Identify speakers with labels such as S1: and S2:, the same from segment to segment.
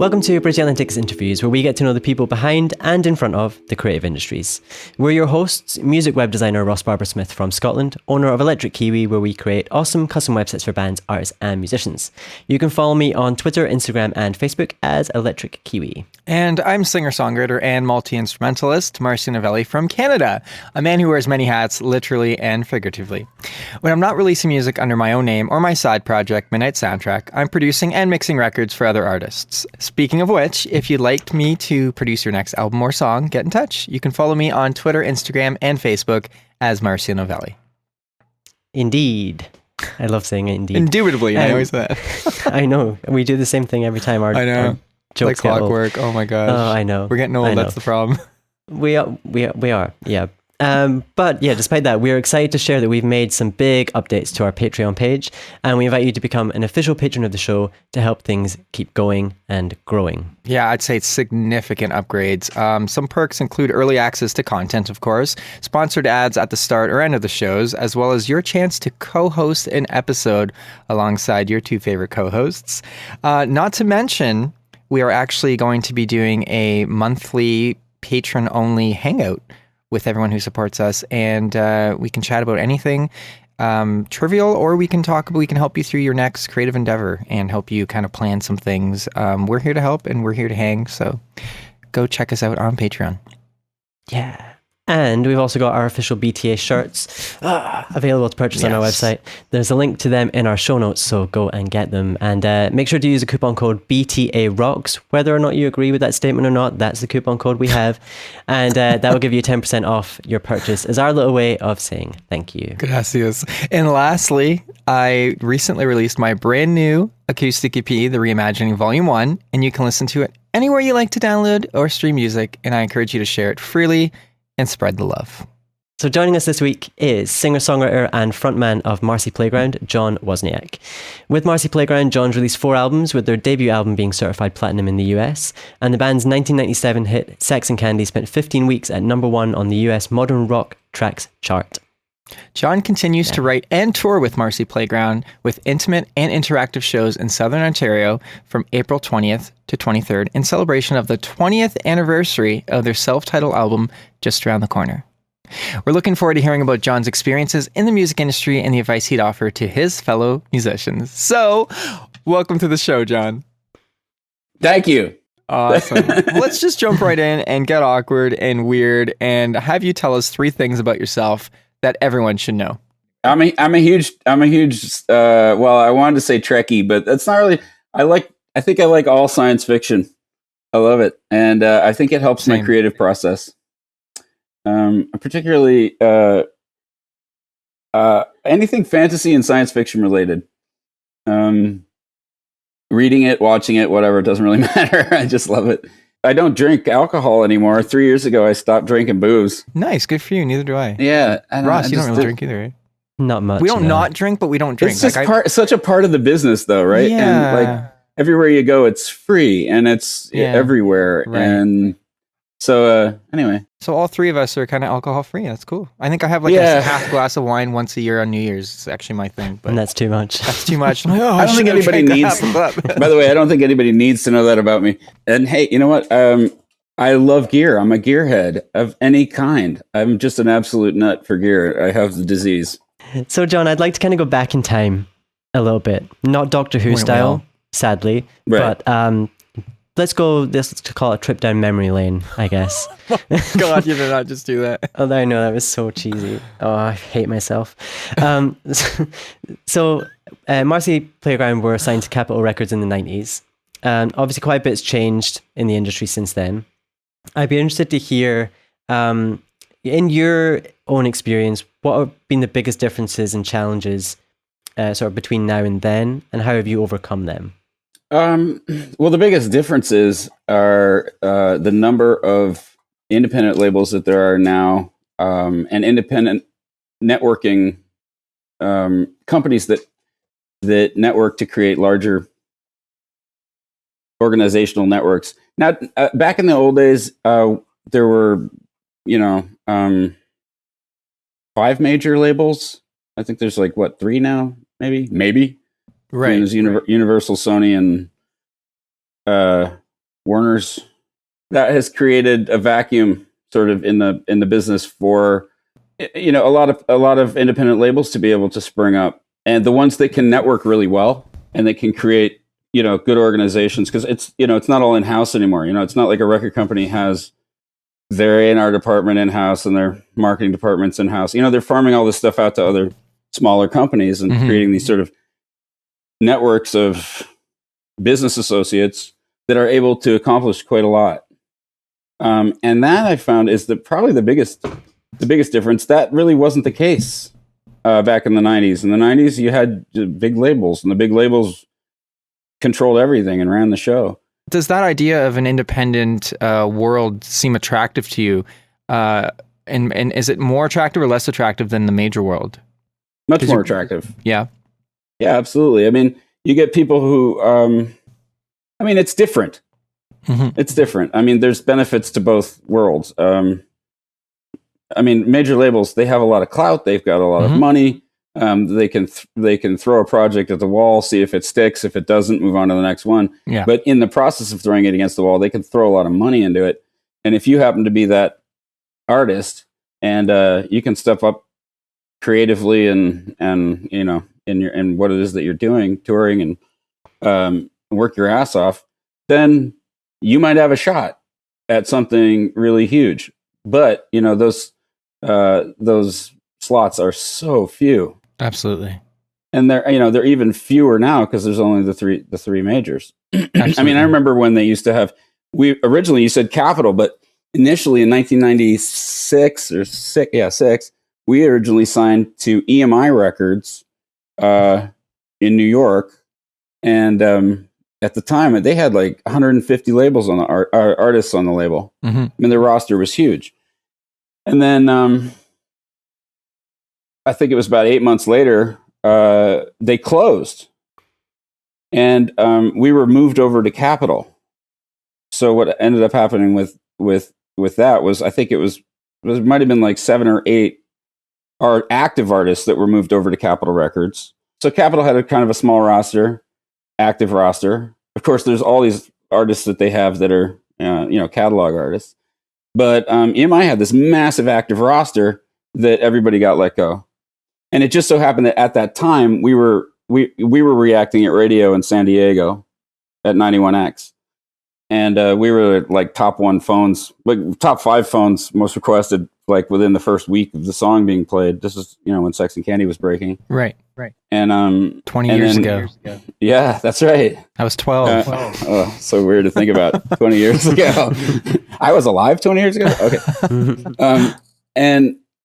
S1: Welcome to British Analytics Interviews, where we get to know the people behind and in front of the creative industries. We're your hosts, music web designer Ross Barber-Smith from Scotland, owner of Electric Kiwi, where we create awesome custom websites for bands, artists and musicians. You can follow me on Twitter, Instagram and Facebook as Electric Kiwi.
S2: And I'm singer-songwriter and multi-instrumentalist Marcy Novelli from Canada, a man who wears many hats, literally and figuratively. When I'm not releasing music under my own name or my side project, Midnight Soundtrack, I'm producing and mixing records for other artists. Speaking of which, if you'd like me to produce your next album or song, get in touch. You can follow me on Twitter, Instagram, and Facebook as Marcy Novelli.
S1: Indeed. I love saying it, indeed.
S2: Indubitably, I always say that.
S1: I know. We do the same thing every time our jokes
S2: like clockwork. Oh my gosh.
S1: Oh, I know.
S2: We're getting old. That's the problem.
S1: We are. Yeah. But yeah, despite that, we're excited to share that we've made some big updates to our Patreon page, and we invite you to become an official patron of the show to help things keep going and growing.
S2: Yeah, I'd say it's significant upgrades. Some perks include early access to content, of course, sponsored ads at the start or end of the shows, as well as your chance to co-host an episode alongside your two favorite co-hosts. Not to mention, we are actually going to be doing a monthly patron-only hangout with everyone who supports us, and we can chat about anything trivial, or we can help you through your next creative endeavor and help you kind of plan some things. We're here to help and we're here to hang, so go check us out on Patreon.
S1: Yeah. And we've also got our official BTA shirts available to purchase on our website. There's a link to them in our show notes, so go and get them. And make sure to use the coupon code BTAROCKS. Whether or not you agree with that statement or not, that's the coupon code we have. And that will give you 10% off your purchase as our little way of saying thank you.
S2: Gracias. And lastly, I recently released my brand new acoustic EP, The Reimagining Volume 1, and you can listen to it anywhere you like to download or stream music, and I encourage you to share it freely and spread the love.
S1: So joining us this week is singer-songwriter and frontman of Marcy Playground, John Wozniak. With Marcy Playground, John's released 4 albums, with their debut album being certified platinum in the US, and the band's 1997 hit Sex and Candy spent 15 weeks at #1 on the US Modern Rock Tracks chart.
S2: John continues to write and tour with Marcy Playground with intimate and interactive shows in Southern Ontario from April 20th to 23rd in celebration of the 20th anniversary of their self-titled album just around the corner. We're looking forward to hearing about John's experiences in the music industry and the advice he'd offer to his fellow musicians. So, welcome to the show, John.
S3: Thank you.
S2: Awesome. Let's just jump right in and get awkward and weird and have you tell us 3 things about yourself that everyone should know.
S3: I'm a huge well, I wanted to say Trekkie, but that's not really, I think I like all science fiction. I love it. And I think it helps my creative process. Particularly anything fantasy and science fiction related. Reading it, watching it, whatever, it doesn't really matter. I just love it. I don't drink alcohol anymore. 3 years ago, I stopped drinking booze.
S2: Nice. Good for you. Neither do I.
S3: Yeah.
S2: Ross, you don't really drink either, right?
S1: Not much.
S2: We don't not drink, but we don't drink.
S3: It's just such a part of the business, though, right?
S2: Yeah.
S3: And like everywhere you go, it's free and it's everywhere. Right. And so anyway.
S2: So all 3 of us are kind of alcohol free. That's cool. I think I have a half glass of wine once a year on New Year's. It's actually my thing. But
S1: and that's too much.
S2: That's too much. I
S3: don't think anybody needs. By the way, I don't think anybody needs to know that about me. And hey, you know what? I love gear. I'm a gearhead of any kind. I'm just an absolute nut for gear. I have the disease.
S1: So, John, I'd like to kind of go back in time a little bit. Not Doctor Who style, sadly. Right. But let's call it a trip down memory lane, I guess.
S2: God, you did not just do that.
S1: Oh, I know, that was so cheesy. Oh, I hate myself. So, Marcy Playground were signed to Capitol Records in the 90s. Obviously, quite a bit's changed in the industry since then. I'd be interested to hear, in your own experience, what have been the biggest differences and challenges sort of between now and then, and how have you overcome them?
S3: Well, the biggest differences are the number of independent labels that there are now, and independent networking companies that network to create larger organizational networks. Now, back in the old days, there were, 5 major labels. I think there's 3 now, maybe.
S2: Right.
S3: I mean, there's Universal, Sony, and Warner's, that has created a vacuum sort of in the business for, you know, a lot of independent labels to be able to spring up, and the ones that can network really well and they can create, you know, good organizations, because it's, you know, it's not all in house anymore. You know, it's not like a record company has their A&R department in house and their marketing departments in house. You know, they're farming all this stuff out to other smaller companies and creating these sort of networks of business associates that are able to accomplish quite a lot. And that I found is probably the biggest difference. That really wasn't the case back in the 90s. In the 90s, you had big labels, and the big labels controlled everything and ran the show.
S2: Does that idea of an independent world seem attractive to you? And is it more attractive or less attractive than the major world?
S3: Much more attractive.
S2: Yeah.
S3: Yeah, absolutely. I mean, you get people who, I mean, it's different. It's different. I mean, there's benefits to both worlds. I mean, major labels, they have a lot of clout. They've got a lot of money. They can throw a project at the wall, see if it sticks. If it doesn't, move on to the next one.
S2: Yeah.
S3: But in the process of throwing it against the wall, they can throw a lot of money into it. And if you happen to be that artist, and you can step up creatively and you know, in what it is that you're doing, touring, and work your ass off, then you might have a shot at something really huge. But you know, those slots are so few.
S2: Absolutely.
S3: And they're even fewer now because there's only the three majors. I mean, I remember when they used to have, originally you said Capitol, but initially in 1996 or six, we originally signed to EMI Records in New York, and at the time they had like 150 labels on the artists on the label. I mean, their roster was huge. And then I think it was about 8 months later, they closed, and we were moved over to Capitol. So what ended up happening with that was, I think it might have been like 7 or 8 active artists that were moved over to Capitol Records. So Capitol had a kind of a small roster, active roster. Of course, there's all these artists that they have that are catalog artists. But EMI had this massive active roster that everybody got let go. And it just so happened that at that time we were reacting at radio in San Diego at 91X, and we were like top 5 phones most requested, like within the first week of the song being played. This is, you know, when Sex and Candy was breaking.
S2: Right.
S3: And
S2: 20 years ago.
S3: Yeah, that's right.
S2: I was 12.
S3: Oh, so weird to think about. 20 years ago. I was alive 20 years ago. Okay.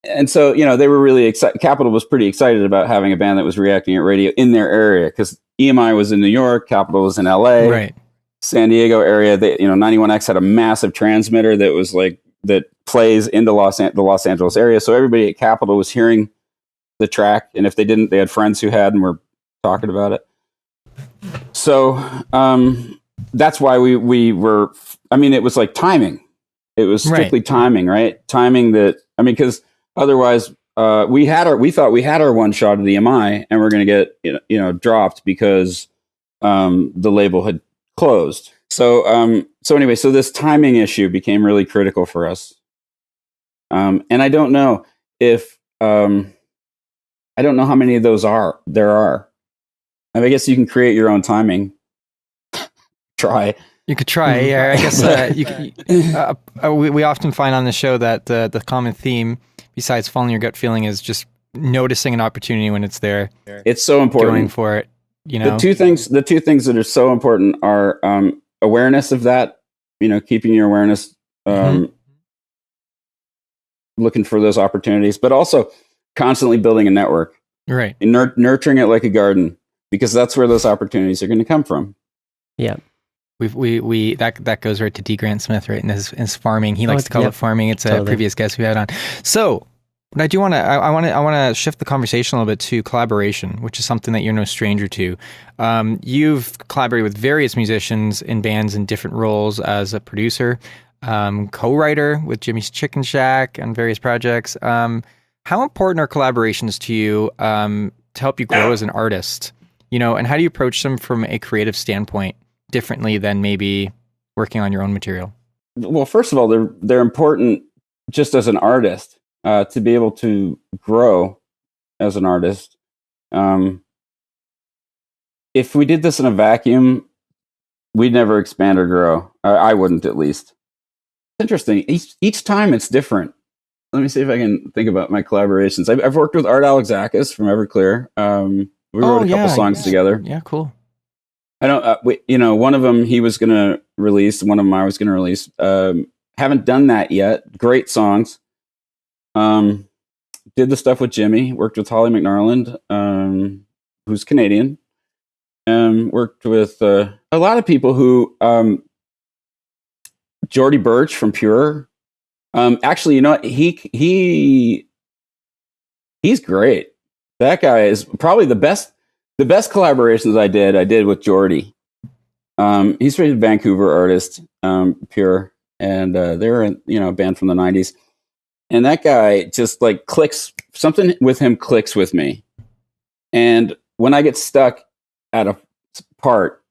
S3: And so, you know, they were really excited. Capitol was pretty excited about having a band that was reacting at radio in their area, because EMI was in New York, Capitol was in LA,
S2: right.
S3: San Diego area. 91X had a massive transmitter that plays into the Los Angeles area. So everybody at Capitol was hearing the track, and if they didn't, they had friends who had and were talking about it. So that's why we were. I mean, it was like timing. It was strictly timing, right? Timing that. I mean, because otherwise, we thought we had our one shot at the EMI, and we're going to get dropped because the label had closed. So anyway, so this timing issue became really critical for us. And I don't know if I don't know how many of those there are. I mean, I guess you can create your own timing. Try.
S2: You could try. Yeah, I guess we often find on the show that the common theme, besides following your gut feeling, is just noticing an opportunity when it's there.
S3: It's so important.
S2: Going for it. You know,
S3: the two things that are so important are awareness of that. You know, keeping your awareness, looking for those opportunities, but also constantly building a network.
S2: Right.
S3: And nurturing it like a garden, because that's where those opportunities are going to come from.
S2: Yeah. That goes right to D. Grant Smith, right? And his farming. He likes to call it farming. It's a previous guest we had on. So, but I do want to. I want to shift the conversation a little bit to collaboration, which is something that you're no stranger to. You've collaborated with various musicians in bands in different roles as a producer, co-writer with Jimmy's Chicken Shack and various projects. How important are collaborations to you to help you grow as an artist? You know, and how do you approach them from a creative standpoint differently than maybe working on your own material?
S3: Well, first of all, they're important just as an artist, to be able to grow as an artist. If we did this in a vacuum, we'd never expand or grow. I wouldn't, at least. It's interesting. Each time it's different. Let me see if I can think about my collaborations. I've worked with Art Alexakis from Everclear. We wrote a couple songs together.
S2: Yeah, cool.
S3: I don't. One of them he was going to release. One of them I was going to release. Haven't done that yet. Great songs. Did the stuff with Jimmy. Worked with Holly McNarland, who's Canadian. Worked with a lot of people who. Jordy Birch from Pure. Actually, you know what? He's great. That guy is probably the best. The best collaborations I did with Jordy. He's a Vancouver artist, Pure, and they're a band from the '90s. And that guy just like clicks. Something with him clicks with me. And when I get stuck at a part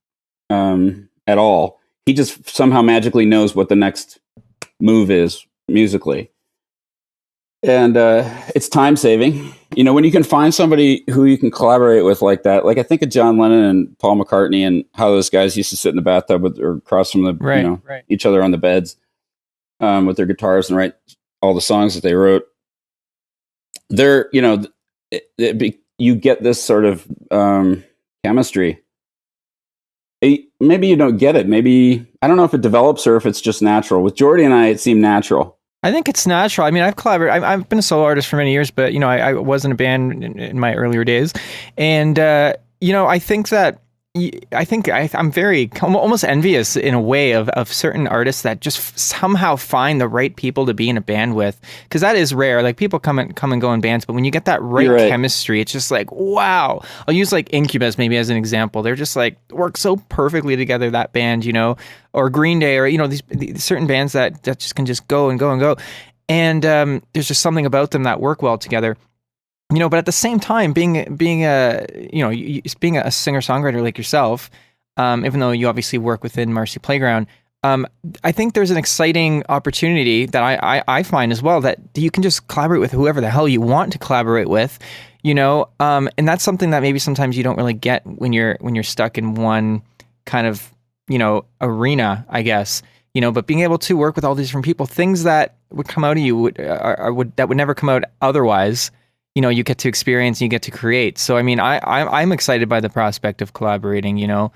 S3: at all, he just somehow magically knows what the next move is musically. And it's time saving. When you can find somebody who you can collaborate with like that, like I think of John Lennon and Paul McCartney and how those guys used to sit in the bathtub or across from each other on the beds with their guitars and write all the songs that they wrote. They're, you get this sort of chemistry. Maybe you don't get it. Maybe, I don't know if it develops or if it's just natural. With Jordy and I, it seemed natural.
S2: I think it's natural. I mean, I've collaborated. I've been a solo artist for many years, but I was in a band in my earlier days, and I think that I'm very almost envious in a way of certain artists that just somehow find the right people to be in a band with, because that is rare. Like people come and go in bands, but when you get that right chemistry, it's just like, wow. I'll use like Incubus maybe as an example. They're just like work so perfectly together, that band, or Green Day, or these certain bands that just can just go and go and go, and there's just something about them that work well together. But at the same time, being a singer-songwriter like yourself, even though you obviously work within Marcy Playground, I think there's an exciting opportunity that I find as well, that you can just collaborate with whoever the hell you want to collaborate with, and that's something that maybe sometimes you don't really get when you're stuck in one kind of arena, I guess. But being able to work with all these different people, things that would come out of you that would never come out otherwise. You get to experience and you get to create. So, I mean, I'm excited by the prospect of collaborating, and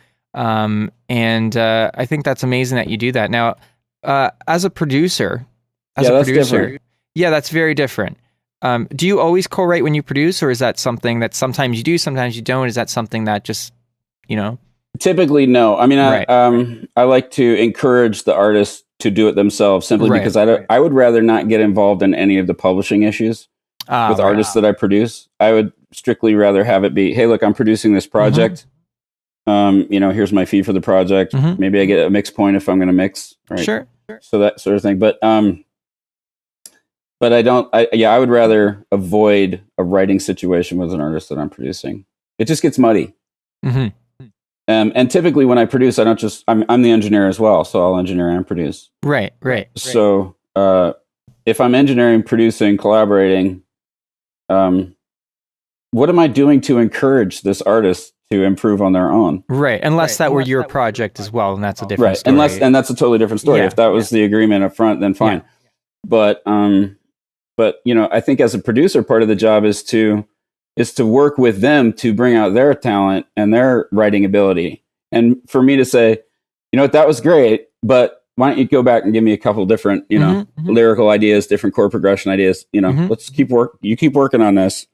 S2: I think that's amazing that you do that. Now, as a producer,
S3: different.
S2: Yeah, that's very different. Do you always co-write when you produce, or is that something that sometimes you do, sometimes you don't? Is that something that just,
S3: Typically, no. I mean, I like to encourage the artists to do it themselves, simply because I would rather not get involved in any of the publishing issues. With artists that I produce, I would strictly rather have it be, hey, look, I'm producing this project. Here's my fee for the project. Maybe I get a mix point if I'm going to mix. Right?
S2: Sure.
S3: So that sort of thing. But I don't. I would rather avoid a writing situation with an artist that I'm producing. It just gets muddy. And typically, when I produce, I don't just. I'm the engineer as well, so I'll engineer and produce.
S2: Right.
S3: So if I'm engineering, producing, collaborating. What am I doing to encourage this artist to improve on their own?
S2: Right, unless that were your project as well, and that's a different story.
S3: And that's a totally different story. If that was the agreement up front, then fine. But I think as a producer, part of the job is to work with them to bring out their talent and their writing ability. And for me to say, that was great, but why don't you go back and give me a couple different, lyrical ideas, different chord progression ideas, let's keep working on this.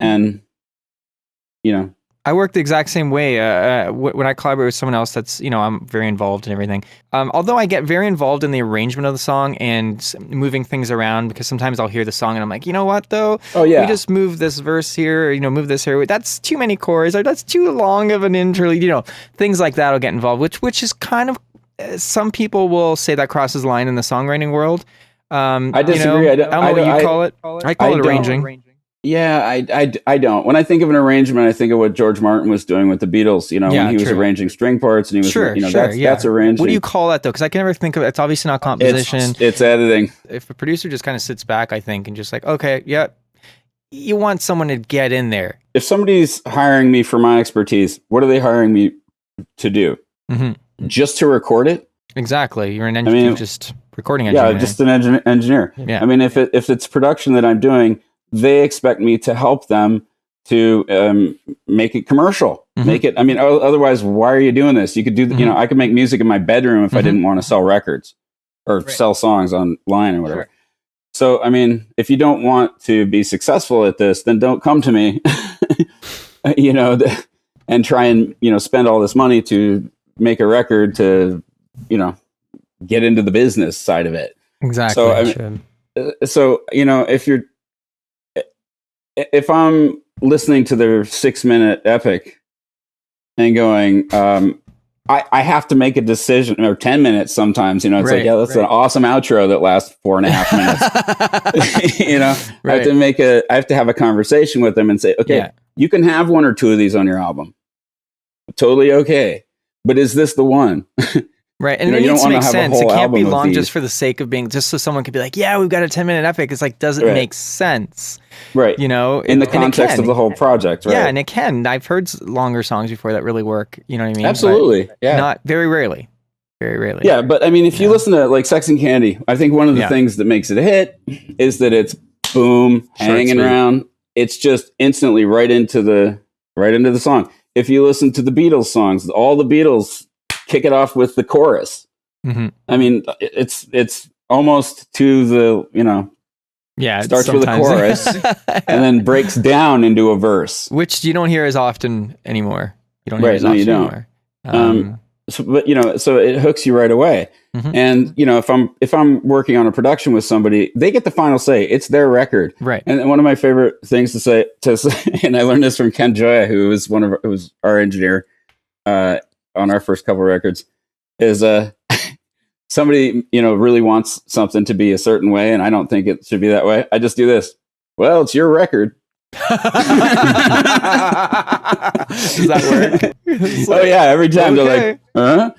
S3: And,
S2: I work the exact same way. When I collaborate with someone else that's, I'm very involved in everything. Although I get very involved in the arrangement of the song and moving things around, because sometimes I'll hear the song and I'm like, you know what though?
S3: Oh yeah.
S2: We just move this verse here, move this here. That's too many chords, or that's too long of an interlude, things like that will get involved, which is kind of, some people will say that crosses the line in the songwriting world.
S3: I disagree.
S2: I don't know what you call it. I call it arranging.
S3: Yeah, I don't. When I think of an arrangement, I think of what George Martin was doing with the Beatles. When he was arranging string parts and he was, that's arranging.
S2: What do you call that though? Because I can never think of it. It's obviously not composition.
S3: It's editing.
S2: If a producer just kind of sits back, I think, and just like, okay, yeah, you want someone to get in there.
S3: If somebody's hiring me for my expertise, what are they hiring me to do? Mm-hmm. Just to record it?
S2: Exactly. You're an engineer. You're just recording engineer.
S3: Yeah, just an engineer.
S2: Yeah.
S3: I mean, if it's production that I'm doing, they expect me to help them to make it commercial. Make it. I mean, otherwise, why are you doing this? You could do. I could make music in my bedroom if I didn't want to sell records or sell songs online or whatever. Sure. So, I mean, if you don't want to be successful at this, then don't come to me. And try and spend all this money to make a record to get into the business side of it.
S2: Exactly.
S3: So if I'm listening to their 6-minute epic and going, I have to make a decision, or 10 minutes sometimes, it's like, yeah, that's an awesome outro that lasts 4.5 minutes. I have to have a conversation with them and say, okay, you can have 1 or 2 of these on your album. Totally okay. But is this the one?
S2: Right. And it needs to make sense. It can't be long just for the sake of being, just so someone could be like, yeah, we've got a 10-minute epic. It's like, does it make sense?
S3: Right. In the context of the whole project. Right.
S2: Yeah. And it can. I've heard longer songs before that really work. You know what I mean?
S3: Absolutely.
S2: But not very rarely. Very rarely.
S3: Yeah. But I mean, if you listen to like Sex and Candy, I think one of the things that makes it a hit is that it's boom, hanging around. It's just instantly right into the song. If you listen to the Beatles songs, all the Beatles kick it off with the chorus. Mm-hmm. I mean, it's almost to the, it starts with a chorus and then breaks down into a verse.
S2: Which you don't hear as often anymore. You don't hear as often anymore.
S3: So it hooks you right away. Mm-hmm. And, if I'm working on a production with somebody, they get the final say. It's their record.
S2: Right.
S3: And one of my favorite things to say, and I learned this from Ken Joya, who was our engineer on our first couple records, is somebody, really wants something to be a certain way, and I don't think it should be that way. I just do this. Well, it's your record.
S2: Does that work?
S3: Oh yeah, every time they're like, all of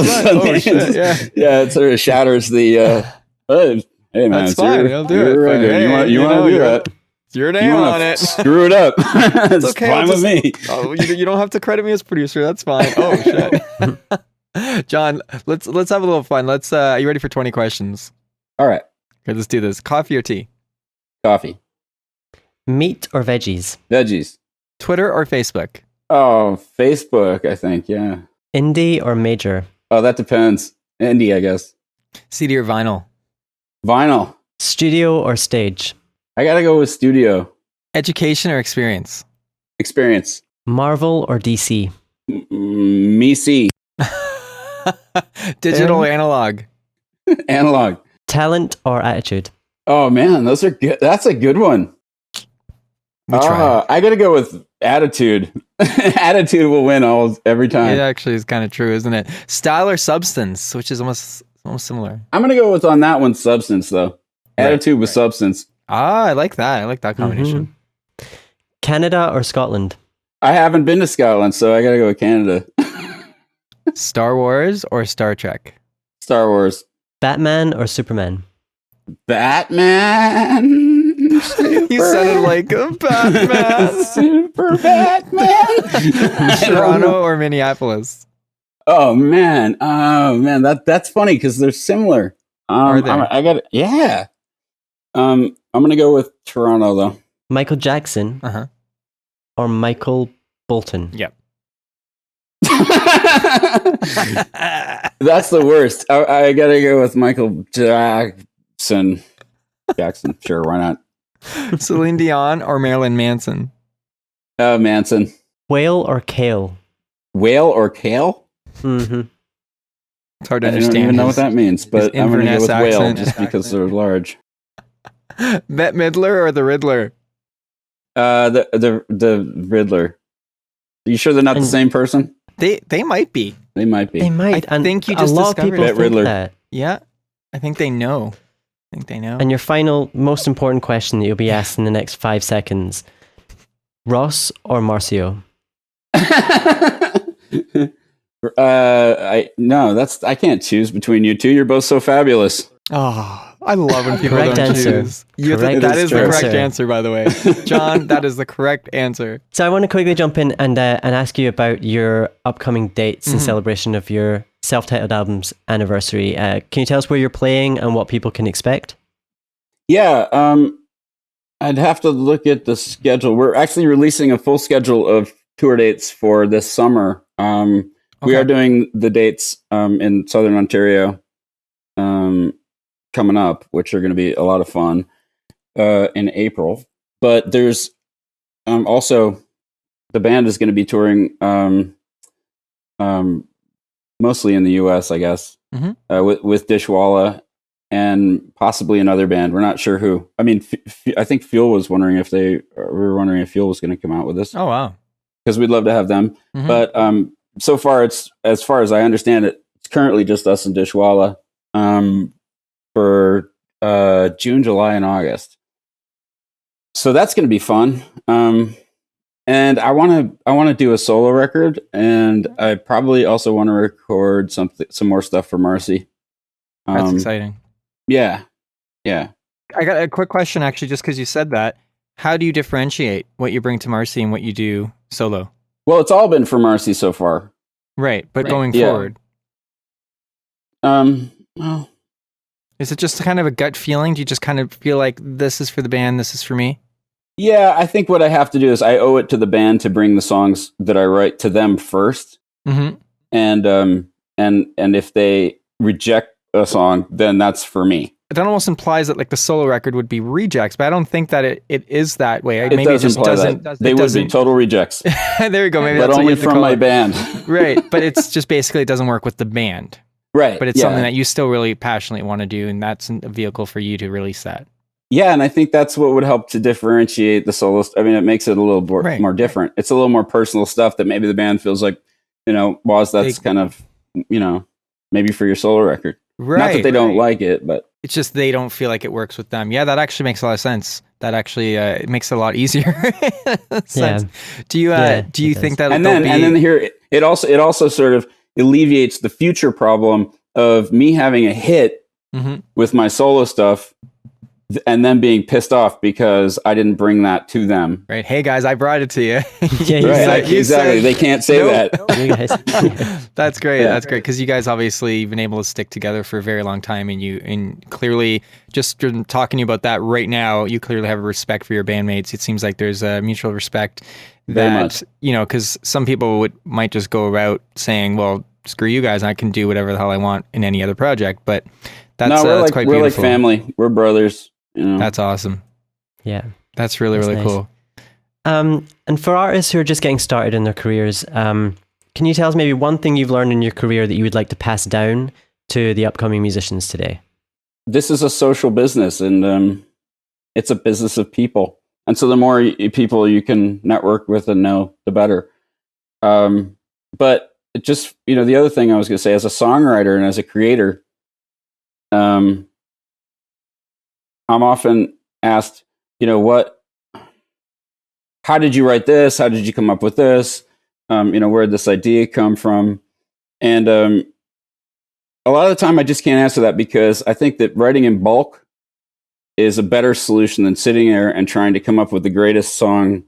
S3: a sudden, it sort of shatters the. Hey man,
S2: that's fine. I'll do it.
S3: Hey, you want to do that?
S2: It's your name on it.
S3: Screw it up. It's okay, fine with me.
S2: Oh, you don't have to credit me as producer. That's fine. Oh shit. John, let's have a little fun. Are you ready for 20 questions?
S3: All right.
S2: Okay, let's do this. Coffee or tea?
S3: Coffee.
S1: Meat or veggies?
S3: Veggies.
S2: Twitter or Facebook?
S3: Oh, Facebook, I think, yeah.
S1: Indie or major?
S3: Oh, that depends. Indie, I guess.
S2: CD or vinyl?
S3: Vinyl.
S1: Studio or stage?
S3: I gotta go with studio.
S2: Education or experience?
S3: Experience.
S1: Marvel or DC?
S3: Me see.
S2: Digital or analog?
S3: Analog.
S1: Talent or attitude?
S3: Oh man, those are good. That's a good one. I gotta go with attitude. Attitude will win every time.
S2: It actually is kind of true, isn't it? Style or substance, which is almost similar.
S3: I'm gonna go with on that one substance though. Attitude with substance.
S2: I like that. I like that combination.
S1: Mm-hmm. Canada or Scotland?
S3: I haven't been to Scotland, so I gotta go with Canada.
S2: Star Wars or Star Trek?
S3: Star Wars.
S1: Batman or Superman?
S3: Batman.
S2: You sounded like a Batman.
S3: Super Batman.
S2: Toronto or Minneapolis?
S3: Oh man, that's funny because they're similar.
S2: Are they?
S3: I got yeah. I'm gonna go with Toronto though.
S1: Michael Jackson or Michael Bolton?
S2: Yep.
S3: That's the worst. I gotta go with Michael Jackson. Sure, why not?
S2: Celine Dion or Marilyn Manson?
S3: Manson.
S1: Whale or kale?
S3: Whale or kale?
S1: Mm-hmm.
S2: It's hard to understand.
S3: I don't even know what that means, but I'm going to go with whale just because they're large.
S2: Bette Midler or the Riddler?
S3: The Riddler. Are you sure they're not the same person?
S2: They might be.
S3: They might be.
S1: They might.
S2: I think you just discovered
S1: Bette
S3: Riddler.
S1: That.
S2: Yeah, I think they know. I think they know.
S1: And your final, most important question that you'll be asked in the next 5 seconds: Ross or Marcio?
S3: I can't choose between you two. You're both so fabulous.
S2: Oh, I love when people
S1: Correct
S2: don't
S1: answer.
S2: choose.
S1: That
S2: is the correct answer, by the way. John, that is the correct answer.
S1: So I want to quickly jump in and ask you about your upcoming dates in celebration of your self-titled album's anniversary. Can you tell us where you're playing and what people can expect?
S3: Yeah, I'd have to look at the schedule. We're actually releasing a full schedule of tour dates for this summer. We are doing the dates in Southern Ontario coming up, which are going to be a lot of fun in April. But there's also the band is going to be touring mostly in the U.S., I guess, with Dishwalla and possibly another band. We're not sure who. I mean, I think Fuel was wondering if we were wondering if Fuel was going to come out with us.
S2: Oh, wow.
S3: Because we'd love to have them. But so far, as far as I understand it, it's currently just us and Dishwalla for June, July, and August. So that's going to be fun. And I want to do a solo record, and I probably also want to record some more stuff for Marcy.
S2: That's exciting.
S3: Yeah.
S2: I got a quick question, actually, just because you said that. How do you differentiate what you bring to Marcy and what you do solo?
S3: Well, it's all been for Marcy so far.
S2: Right, but going forward?
S3: Well,
S2: is it just kind of a gut feeling? Do you just kind of feel like this is for the band, this is for me?
S3: Yeah, I think what I have to do is I owe it to the band to bring the songs that I write to them first. And if they reject a song, then that's for me.
S2: That almost implies that like the solo record would be rejects, but I don't think that it is that way.
S3: Maybe it just doesn't. They would be total rejects.
S2: There you go. Maybe
S3: but
S2: that's
S3: only from my band.
S2: Right, but it's just basically it doesn't work with the band.
S3: Right,
S2: but it's something that you still really passionately want to do, and that's a vehicle for you to release that.
S3: Yeah, and I think that's what would help to differentiate the solo. I mean, it makes it a little more different. It's a little more personal stuff that maybe the band feels like, Woz, that's kind of, maybe for your solo record.
S2: Right.
S3: Not that they don't like it, but
S2: it's just they don't feel like it works with them. Yeah, that actually makes a lot of sense. That actually it makes it a lot easier.
S1: Yeah.
S2: Do you think that?
S3: And then here it also sort of alleviates the future problem of me having a hit with my solo stuff and then being pissed off because I didn't bring that to them.
S2: Right. Hey guys, I brought it to you.
S3: Exactly. They can't say that.
S1: You guys.
S2: That's great. Yeah. That's great. Because you guys obviously been able to stick together for a very long time, and clearly just talking to you about that right now, you clearly have a respect for your bandmates. It seems like there's a mutual respect that, because some people might just go about saying, well, screw you guys, I can do whatever the hell I want in any other project. But that's quite beautiful.
S3: We're like family. We're brothers.
S2: That's awesome.
S1: Yeah.
S2: That's really nice. Cool.
S1: And for artists who are just getting started in their careers, can you tell us maybe one thing you've learned in your career that you would like to pass down to the upcoming musicians today?
S3: This is a social business, and it's a business of people. And so the more people you can network with and know, the better. But it just, the other thing I was going to say, as a songwriter and as a creator, I'm often asked, how did you write this? How did you come up with this? Where did this idea come from? And a lot of the time I just can't answer that, because I think that writing in bulk is a better solution than sitting there and trying to come up with the greatest song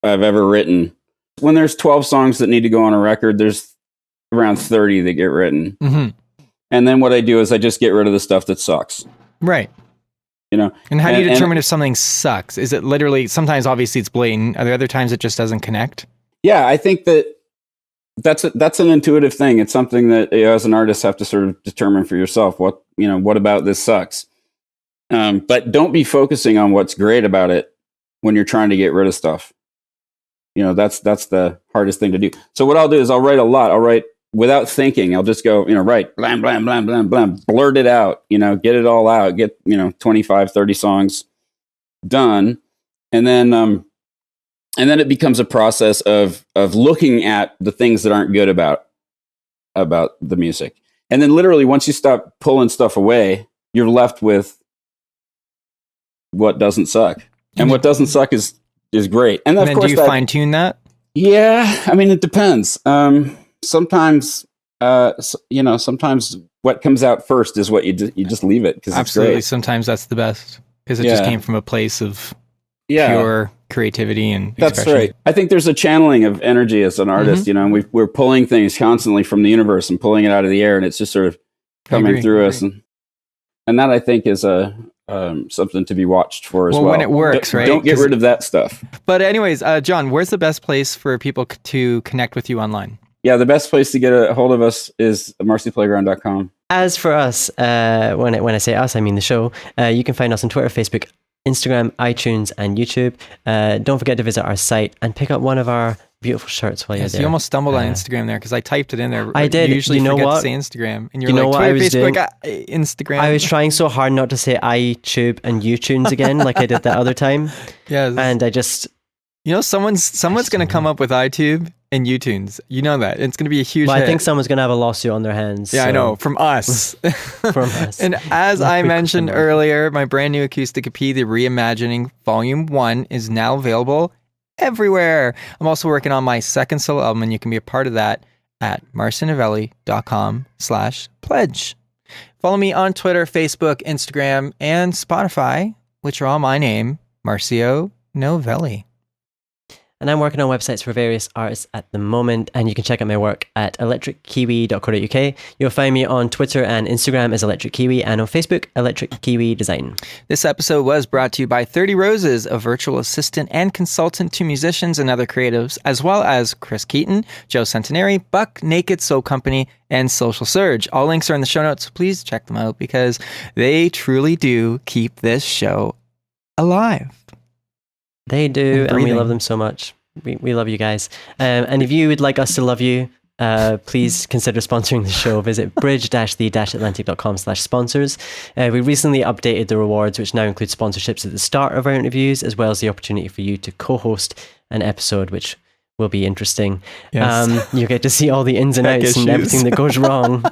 S3: I've ever written. When there's 12 songs that need to go on a record, there's around 30 that get written. And then what I do is I just get rid of the stuff that sucks.
S2: Right. And how do you determine if something sucks? Is it literally, sometimes obviously it's blatant. Are there other times it just doesn't connect?
S3: Yeah, I think that's an intuitive thing. It's something that as an artist have to sort of determine for yourself. What about this sucks? But don't be focusing on what's great about it when you're trying to get rid of stuff. That's the hardest thing to do. So what I'll do is I'll write a lot. I'll write without thinking. I'll just go, write, blam, blam, blam, blam, blam, blurt it out, get it all out, get, 25, 30 songs done. And then it becomes a process of looking at the things that aren't good about the music. And then literally once you stop pulling stuff away, you're left with what doesn't suck, and what doesn't suck is great. And of
S2: then
S3: course,
S2: do you fine tune that?
S3: Yeah, I mean, it depends. Sometimes, sometimes what comes out first is what you just leave it because it's great.
S2: Sometimes that's the best because it just came from a place of pure creativity and expression.
S3: That's right. I think there's a channeling of energy as an artist, and we're pulling things constantly from the universe and pulling it out of the air, and it's just sort of coming through us, and that I think is something to be watched for as well.
S2: When it works, right?
S3: Don't get rid of that stuff.
S2: But anyways, John, where's the best place for people to connect with you online?
S3: Yeah, the best place to get a hold of us is marcyplayground.com.
S1: As for us, when I say us, I mean the show. You can find us on Twitter, Facebook, Instagram, iTunes, and YouTube. Don't forget to visit our site and pick up one of our beautiful shirts while you're there.
S2: You almost stumbled on Instagram there because I typed it in there.
S1: I did.
S2: You usually
S1: you know
S2: forget
S1: what?
S2: to say Instagram, and you're
S1: you know
S2: like,
S1: what
S2: Twitter,
S1: I was
S2: Facebook,
S1: doing?
S2: Instagram.
S1: I was trying so hard not to say iTube and YouTunes again, like I did that other time.
S2: Yes.
S1: And I just,
S2: someone's going to come up with iTube and YouTunes. You know that it's going to be a huge.
S1: Well,
S2: hit.
S1: I think someone's going to have a lawsuit on their hands.
S2: Yeah, I know, from us.
S1: From us.
S2: And as I mentioned earlier, my brand new acoustic EP, The Reimagining Volume 1, is now available everywhere. I'm also working on my second solo album, and you can be a part of that at marcynovelli.com/pledge. Follow me on Twitter, Facebook, Instagram, and Spotify, which are all my name, Marcio Novelli.
S1: And I'm working on websites for various artists at the moment, and you can check out my work at electrickiwi.co.uk. You'll find me on Twitter and Instagram as Electric Kiwi, and on Facebook, Electric Kiwi Design.
S2: This episode was brought to you by 30 Roses, a virtual assistant and consultant to musicians and other creatives, as well as Chris Keaton, Joe Centenary, Buck Naked Soul Company, and Social Surge. All links are in the show notes, so please check them out because they truly do keep this show alive.
S1: They do, and we love them so much. We love you guys. And if you would like us to love you, please consider sponsoring the show. Visit bridge-the-atlantic.com/sponsors. We recently updated the rewards, which now include sponsorships at the start of our interviews, as well as the opportunity for you to co-host an episode, which will be interesting.
S2: Yes.
S1: You get to see all the ins and outs and everything that goes wrong.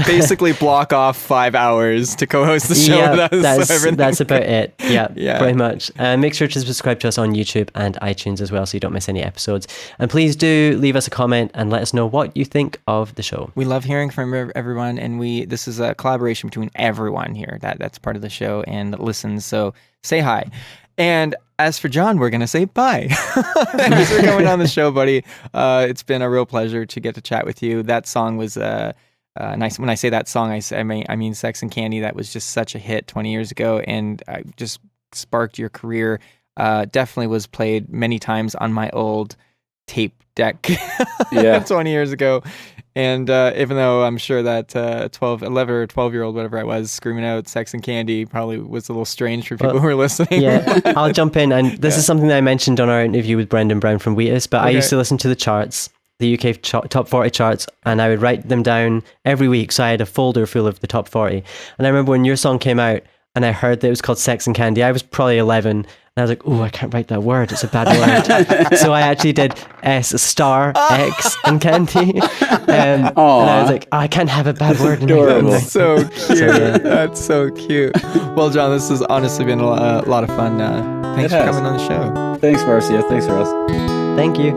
S2: Basically block off 5 hours to co-host the show.
S1: Yeah, that's about it. Yeah,
S2: Yeah.
S1: pretty much. Make sure to subscribe to us on YouTube and iTunes as well so you don't miss any episodes. And please do leave us a comment and let us know what you think of the show.
S2: We love hearing from everyone, and this is a collaboration between everyone here that's part of the show and listens. So say hi. And as for John, we're going to say bye. Thanks for coming on the show, buddy. It's been a real pleasure to get to chat with you. That song was nice. When I say that song, I mean Sex and Candy. That was just such a hit 20 years ago and just sparked your career. Definitely was played many times on my old tape deck 20 years ago. And even though I'm sure that 11 or 12-year-old, whatever I was, screaming out Sex and Candy probably was a little strange for people who were listening.
S1: Yeah, I'll jump in. And this is something that I mentioned on our interview with Brendan Brown from Wheatus, but I used to listen to the charts, the UK top 40 charts, and I would write them down every week. So I had a folder full of the top 40. And I remember when your song came out and I heard that it was called Sex and Candy, I was probably 11. And I was like, oh, I can't write that word. It's a bad word. So I actually did S*, X, and Candy. And I was like, I can't have a bad word in my name.
S2: That's so cute. That's so cute. Well, John, this has honestly been a lot of fun. Thanks for coming on the show.
S3: Thanks, Marcia. Thanks for us.
S1: Thank you.